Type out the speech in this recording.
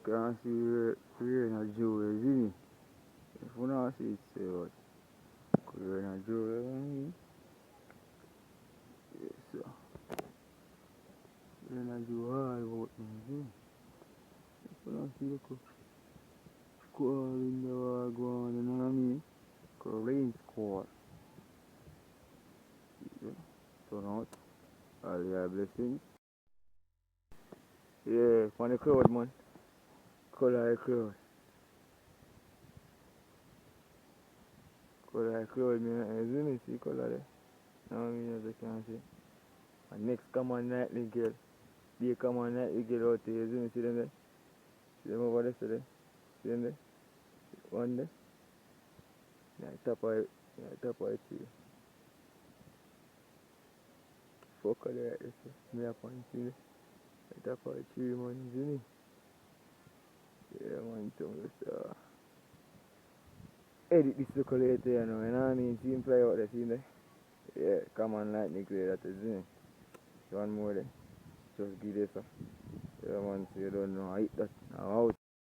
can't see rain or jewelry, isn't it? If you don't see it, say what? Rain or jewelry, yes, sir. Rain or jewelry, all about me, see? If you don't see the squall in the wall going, you know what I mean? Rain squall. Yeah. Turn out. All your blessings. Yeah, on the cloud, man. Color the cloud. Color the cloud, man. Isn't it? See color there? Now I mean, as you can see. And next come on nightly girl. They come on nightly girl out there, isn't it? See them there? See them over there, see them? See them there? One there? Yeah, top of it. Yeah, top of it tree. Fuck all that, you see. Me up on see me. The top of the tree, man, isn't it? Yeah, man, so just edit this look later, you know what I mean? See him fly out there, see him there? Yeah, come on lightning clear, that is it. One more there. Just give this, yeah, man, so you don't know. I hit that. Now out.